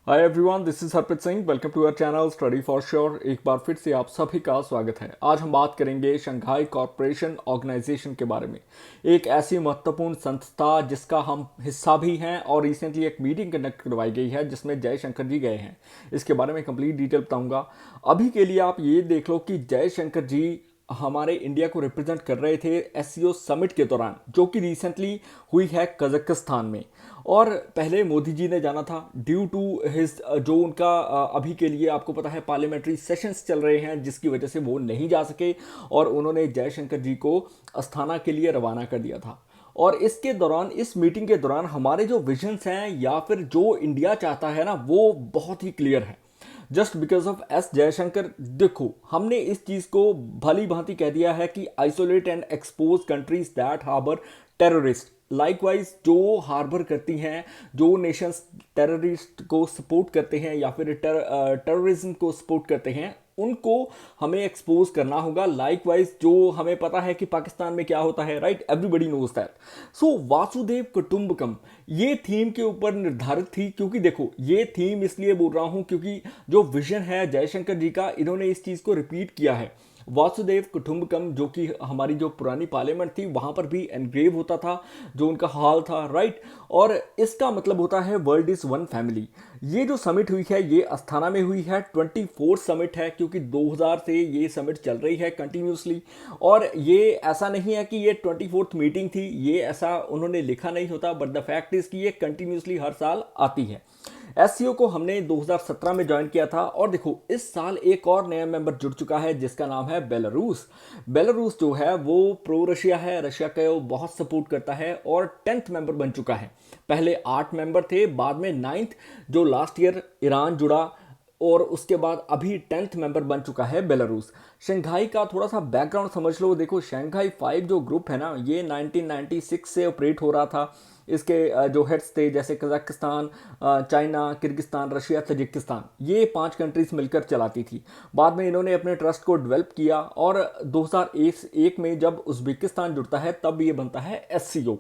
Hi everyone, this is Harpreet Singh. Welcome to our channel study for sure. एक बार फिर से आप सभी का स्वागत है। आज हम बात करेंगे शंघाई कॉरपोरेशन ऑर्गेनाइजेशन के बारे में। एक ऐसी महत्वपूर्ण संस्था जिसका हम हिस्सा भी हैं और रिसेंटली एक मीटिंग कंडक्ट करवाई गई है जिसमें जयशंकर जी गए हैं। इसके बारे में कंप्लीट डिटेल बताऊंगा। अभी के लिए आप ये देख लो कि जयशंकर जी हमारे इंडिया को रिप्रेजेंट कर रहे थे एससीओ समिट के दौरान, जो कि रिसेंटली हुई है कजाकिस्तान में। और पहले मोदी जी ने जाना था ड्यू टू हिज जो उनका अभी के लिए आपको पता है पार्लियामेंट्री सेशंस चल रहे हैं, जिसकी वजह से वो नहीं जा सके और उन्होंने जयशंकर जी को अस्थाना के लिए रवाना कर दिया था। और इसके दौरान, इस मीटिंग के दौरान हमारे जो विजन्स हैं या फिर जो इंडिया चाहता है ना, वो बहुत ही क्लियर है। Just because of S Jaishankar, देखो हमने इस चीज को भली भांति कह दिया है कि isolate and expose countries that harbour terrorist. Likewise जो हार्बर करती हैं, जो नेशंस टेररिस्ट को सपोर्ट करते हैं या फिर टेररिज्म को सपोर्ट करते हैं, उनको हमें एक्सपोज करना होगा। लाइकवाइज जो हमें पता है कि पाकिस्तान में क्या होता है, राइट, एवरीबडी नोज दैट। सो वासुदेव कुटुंबकम ये थीम के ऊपर निर्धारित थी। क्योंकि देखो, ये थीम इसलिए बोल रहा हूं क्योंकि जो विजन है जयशंकर जी का, इन्होंने इस चीज को रिपीट किया है। वासुदेव कुटुंबकम जो कि हमारी जो पुरानी पार्लियामेंट थी वहां पर भी एनग्रेव होता था, जो उनका हॉल था, राइट। और इसका मतलब होता है वर्ल्ड इज वन फैमिली। ये जो समिट हुई है ये अस्थाना में हुई है। 24 समिट है क्योंकि 2000 से ये समिट चल रही है कंटिन्यूसली। और ये ऐसा नहीं है कि ये 24th मीटिंग थी, ये ऐसा उन्होंने लिखा नहीं होता, बट द फैक्ट इज कि ये कंटिन्यूसली हर साल आती है। एससीओ को हमने 2017 में ज्वाइन किया था और देखो इस साल एक और नया मेंबर जुड़ चुका है जिसका नाम है बेलारूस। बेलारूस जो है वो प्रो रशिया है, रशिया का वो बहुत सपोर्ट करता है और 10th मेंबर बन चुका है। पहले 8 मेंबर थे, बाद में 9th जो लास्ट ईयर ईरान जुड़ा, और उसके बाद अभी 10th मेंबर बन चुका है बेलारूस। शंघाई का थोड़ा सा बैकग्राउंड समझ लो। देखो शंघाई 5 जो ग्रुप है ना, ये 1996 से ऑपरेट हो रहा था। इसके जो हेड्स थे जैसे Kazakhstan, China, Kyrgyzstan, Russia, Tajikistan, ये 5 कंट्रीज मिलकर चलाती थी। बाद में इन्होंने अपने ट्रस्ट को डेवलप किया और 2001 में जब उज्बेकिस्तान जुड़ता है तब ये बनता है एससीओ।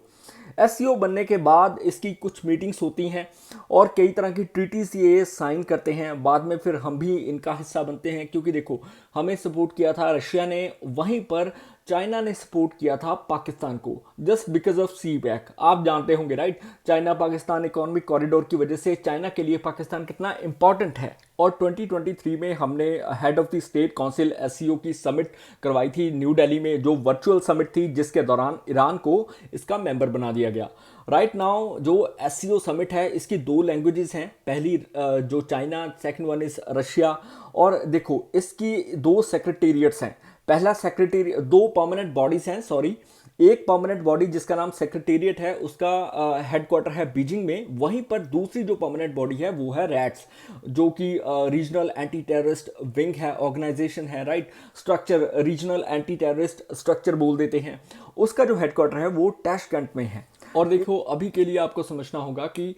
एससीओ बनने के बाद इसकी कुछ मीटिंग्स होती हैं और कई तरह की ट्रीटीज ये साइन करते हैं। बाद में फिर हम भी इनका हिस्सा बनते हैं क्योंकि देखो हमें सपोर्ट किया था रशिया ने, वहीं पर चाइना ने सपोर्ट किया था पाकिस्तान को, just because of CPEC. आप जानते होंगे, right, China Pakistan economic corridor की वजह से चाइना के लिए पाकिस्तान कितना इंपॉर्टेंट है। और 2023 में हमने head of the state council SCO की समिट करवाई थी न्यू दिल्ली में, जो वर्चुअल समिट थी, जिसके दौरान ईरान को इसका मेंबर बना दिया गया। राइट नाउ जो एससीओ समिट है इसकी 2 लैंग्वेजेस हैं। पहली जो China, second one is Russia. और देखो इसकी 2 सेक्रेटेरिएट्स हैं। पहला सेक्रेटेरिएट, 2 परमानेंट बॉडीज हैं, सॉरी। एक परमानेंट बॉडी जिसका नाम सेक्रेटेरिएट है, उसका हेडक्वार्टर है बीजिंग में। वहीं पर दूसरी जो परमानेंट बॉडी है वो है रैट्स, जो कि रीजनल एंटी टेररिस्ट विंग है, ऑर्गेनाइजेशन है, right. Structure regional anti terrorist structure बोल देते हैं। उसका जो हेडक्वार्टर है वो टैशकंट में है। और देखो अभी के लिए आपको समझना होगा कि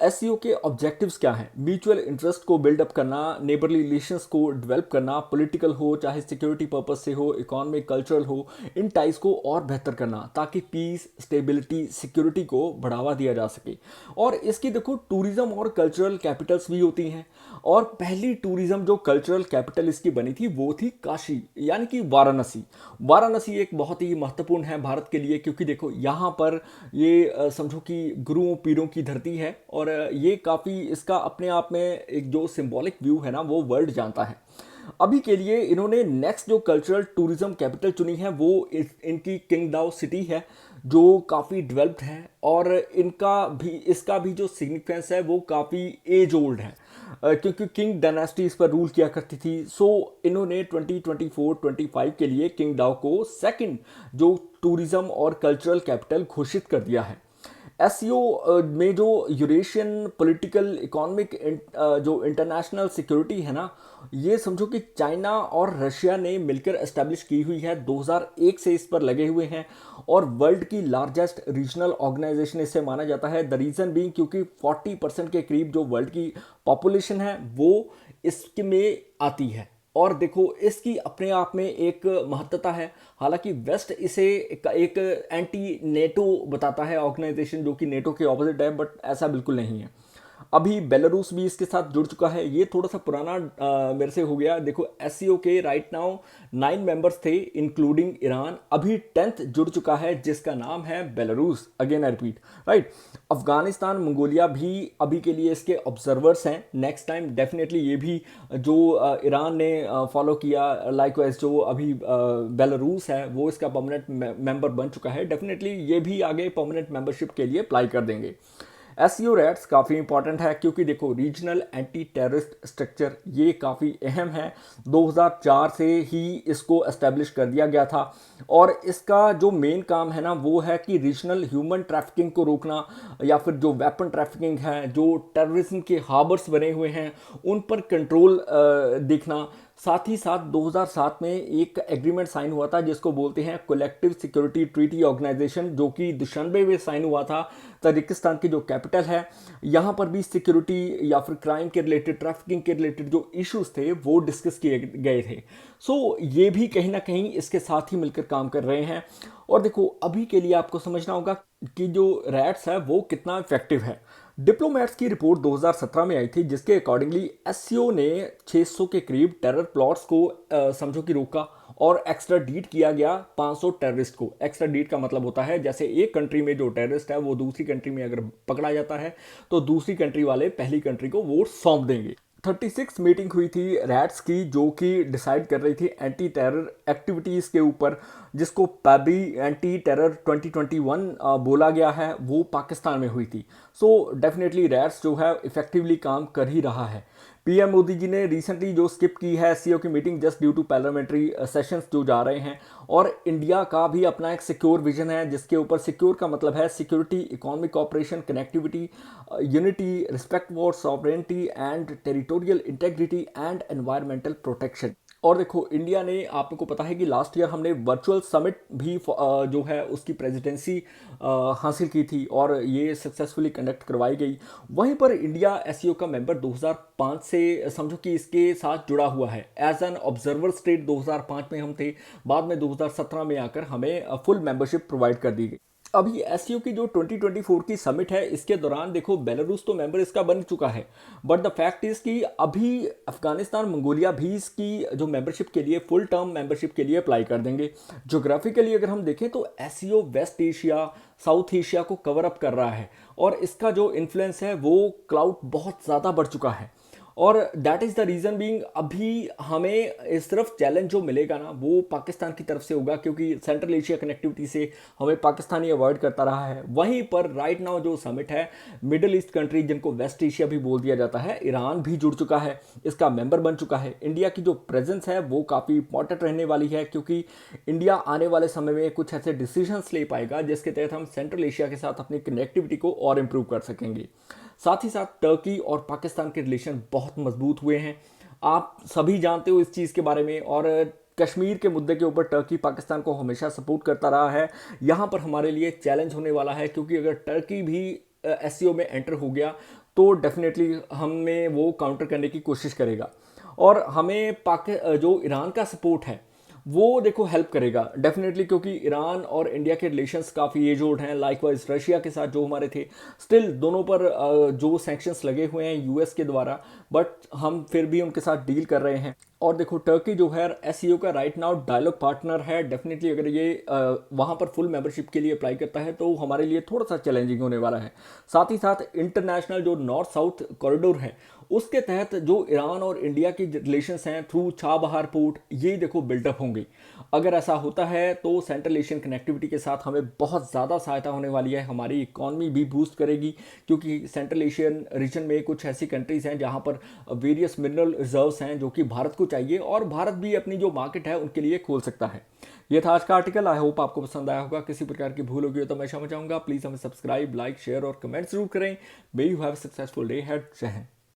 एससीओ के ऑब्जेक्टिव्स क्या हैं। म्यूचुअल इंटरेस्ट को बिल्डअप करना, नेबरली रिलेशंस को डेवलप करना, पॉलिटिकल हो चाहे सिक्योरिटी पर्पज से हो, इकोनॉमिक, कल्चरल हो, इन टाइज को और बेहतर करना ताकि पीस, स्टेबिलिटी, सिक्योरिटी को बढ़ावा दिया जा सके। और इसकी देखो टूरिज्म और कल्चरल कैपिटल्स भी होती हैं। और पहली टूरिज्म जो कल्चरल कैपिटल इसकी बनी थी वो थी काशी, यानी कि वाराणसी। वाराणसी एक बहुत ही महत्वपूर्ण है भारत के लिए क्योंकि देखो यहाँ पर ये समझो कि गुरुओं पीरों की धरती है और ये काफ़ी, इसका अपने आप में एक जो सिंबॉलिक व्यू है ना वो वर्ल्ड जानता है। अभी के लिए इन्होंने नेक्स्ट जो कल्चरल टूरिज्म कैपिटल चुनी है वो इनकी किंगडाओ सिटी है, जो काफ़ी डेवलप्ड है। और इसका भी जो सिग्निफिकेंस है वो काफ़ी एज ओल्ड है क्योंकि किंग डायनेस्टी इस पर रूल किया करती थी। सो इन्होंने 2024-25 के लिए किंगडाओ को सेकंड जो टूरिज्म और कल्चरल कैपिटल घोषित कर दिया है। एससीओ में जो यूरेशियन पॉलिटिकल इकोनॉमिक जो इंटरनेशनल सिक्योरिटी है ना, ये समझो कि चाइना और रशिया ने मिलकर एस्टेब्लिश की हुई है। 2001 से इस पर लगे हुए हैं और वर्ल्ड की लार्जेस्ट रीजनल ऑर्गेनाइजेशन इसे माना जाता है। द रीजन बीइंग क्योंकि 40% के करीब जो वर्ल्ड की पॉपुलेशन है वो इसमें आती है। और देखो इसकी अपने आप में एक महत्वता है। हालांकि वेस्ट इसे एक एंटी नेटो बताता है ऑर्गेनाइजेशन, जो कि नेटो के ऑपोजिट है, बट ऐसा बिल्कुल नहीं है। अभी बेलारूस भी इसके साथ जुड़ चुका है। ये थोड़ा सा पुराना मेरे से हो गया। देखो एससीओ के राइट नाउ 9 मेंबर्स थे इंक्लूडिंग ईरान, अभी 10th जुड़ चुका है जिसका नाम है Belarus. Again I repeat, right. Afghanistan, Mongolia भी अभी के लिए इसके ऑब्जर्वर्स हैं। नेक्स्ट टाइम डेफिनेटली ये भी जो ईरान ने फॉलो किया, लाइकवाइज जो अभी बेलारूस है वो इसका परमानेंट मेंबर बन चुका है, डेफिनेटली ये भी आगे परमानेंट मेंबरशिप के लिए अप्लाई कर देंगे। एससीओ रैट्स काफ़ी इंपॉर्टेंट है क्योंकि देखो रीजनल एंटी टेररिस्ट स्ट्रक्चर ये काफ़ी अहम है। 2004 से ही इसको एस्टेब्लिश कर दिया गया था और इसका जो मेन काम है ना वो है कि रीजनल ह्यूमन ट्रैफिकिंग को रोकना, या फिर जो वेपन ट्रैफिकिंग है, जो टेररिज्म के हार्बर्स बने हुए हैं उन पर कंट्रोल देखना। साथ ही साथ 2007 में एक एग्रीमेंट साइन हुआ था जिसको बोलते हैं कलेक्टिव सिक्योरिटी ट्रीटी ऑर्गेनाइजेशन, जो कि दुशानबे में साइन हुआ था, ताजिकिस्तान की जो कैपिटल है। यहाँ पर भी सिक्योरिटी या फिर क्राइम के रिलेटेड, ट्रैफिकिंग के रिलेटेड जो इश्यूज थे वो डिस्कस किए गए थे। सो ये भी कहीं ना कहीं इसके साथ ही मिलकर काम कर रहे हैं। और देखो अभी के लिए आपको समझना होगा कि जो रैट्स है वो कितना इफेक्टिव है। डिप्लोमेट्स की रिपोर्ट 2017 में आई थी जिसके अकॉर्डिंगली एससीओ ने 600 के करीब टेरर प्लॉट्स को समझो कि रोका और एक्स्ट्राडीट किया गया 500 टेररिस्ट को। एक्स्ट्राडीट का मतलब होता है जैसे एक कंट्री में जो टेररिस्ट है वो दूसरी कंट्री में अगर पकड़ा जाता है तो दूसरी कंट्री वाले पहली कंट्री को वोट सौंप देंगे। 36 मीटिंग हुई थी रैट्स की जो कि डिसाइड कर रही थी एंटी टेरर एक्टिविटीज़ के ऊपर, जिसको पैबी एंटी टेरर 2021 बोला गया है, वो पाकिस्तान में हुई थी। सो डेफिनेटली रैट्स जो है इफेक्टिवली काम कर ही रहा है। पीएम मोदी जी ने रिसेंटली जो स्किप की है एससीओ की meeting just due to parliamentary sessions जो जा रहे हैं, और इंडिया का भी अपना एक सिक्योर विजन है जिसके ऊपर सिक्योर का मतलब है security, economic cooperation, connectivity, unity, respect for sovereignty and territorial integrity and environmental protection. और देखो इंडिया ने, आपको पता है कि लास्ट ईयर हमने वर्चुअल समिट भी जो है उसकी प्रेसिडेंसी हासिल की थी और ये सक्सेसफुली कंडक्ट करवाई गई। वहीं पर इंडिया एससीओ का मेंबर 2005 से समझो कि इसके साथ जुड़ा हुआ है। एज एन ऑब्जर्वर स्टेट 2005 में हम थे, बाद में 2017 में आकर हमें फुल मेंबरशिप प्रोवाइड कर दी गई। अभी एससीओ की जो 2024 की समिट है इसके दौरान देखो बेलारूस तो मेंबर इसका बन चुका है, बट द फैक्ट इज कि अभी अफगानिस्तान, मंगोलिया भी इसकी जो मेंबरशिप के लिए, फुल टर्म मेंबरशिप के लिए अप्लाई कर देंगे। जोग्राफिकली अगर हम देखें तो SCO West Asia, South Asia को कवर अप कर रहा है और इसका जो इन्फ्लुएंस है वो क्लाउड बहुत ज़्यादा बढ़ चुका है। और that is the reason being अभी हमें सिर्फ चैलेंज जो मिलेगा ना वो पाकिस्तान की तरफ से होगा, क्योंकि सेंट्रल एशिया कनेक्टिविटी से हमें पाकिस्तान ही अवॉइड करता रहा है। वहीं पर राइट नाउ जो समिट है, मिडिल ईस्ट कंट्री जिनको वेस्ट एशिया भी बोल दिया जाता है, ईरान भी जुड़ चुका है, इसका मेंबर बन चुका है। इंडिया की जो प्रेजेंस है वो काफ़ी इंपॉर्टेंट रहने वाली है, क्योंकि इंडिया आने वाले समय में कुछ ऐसे डिसीजंस ले पाएगा जिसके तहत हम सेंट्रल एशिया के साथ अपनी कनेक्टिविटी को और इम्प्रूव कर सकेंगे। साथ ही साथ टर्की और पाकिस्तान के रिलेशन बहुत मजबूत हुए हैं, आप सभी जानते हो इस चीज़ के बारे में। और कश्मीर के मुद्दे के ऊपर टर्की पाकिस्तान को हमेशा सपोर्ट करता रहा है। यहाँ पर हमारे लिए चैलेंज होने वाला है, क्योंकि अगर टर्की भी एससीओ में एंटर हो गया तो डेफिनेटली हमें वो काउंटर करने की कोशिश करेगा। और हमें जो ईरान का सपोर्ट है वो देखो हेल्प करेगा डेफिनेटली, क्योंकि ईरान और इंडिया के रिलेशंस काफ़ी एजोड हैं। लाइकवाइज रशिया के साथ जो हमारे थे, स्टिल दोनों पर जो सैंक्शंस लगे हुए हैं यूएस के द्वारा, बट हम फिर भी उनके साथ डील कर रहे हैं। और देखो टर्की जो है एससीओ का राइट नाउ डायलॉग पार्टनर है। डेफिनेटली अगर ये वहाँ पर फुल मेंबरशिप के लिए अप्लाई करता है तो हमारे लिए थोड़ा सा चैलेंजिंग होने वाला है। साथ ही साथ इंटरनेशनल जो नॉर्थ साउथ कॉरिडोर है उसके तहत जो ईरान और इंडिया की रिलेशंस हैं थ्रू चाबहार पोर्ट, ये देखो बिल्डअप होंगे। अगर ऐसा होता है तो सेंट्रल एशियन कनेक्टिविटी के साथ हमें बहुत ज़्यादा सहायता होने वाली है, हमारी इकॉनमी भी बूस्ट करेगी, क्योंकि सेंट्रल एशियन रीजन में कुछ ऐसी कंट्रीज़ हैं जहाँ पर वेरियस मिनरल रिजर्व्स हैं जो कि भारत को चाहिए, और भारत भी अपनी जो मार्केट है उनके लिए खोल सकता है। ये था आज का आर्टिकल। आई होप आपको पसंद आया होगा। किसी प्रकार की भूल होगी तो मैं क्षमा चाहूँगा। प्लीज़ हमें सब्सक्राइब, लाइक, शेयर और कमेंट जरूर करें। May you have successful day head. जय हिंद।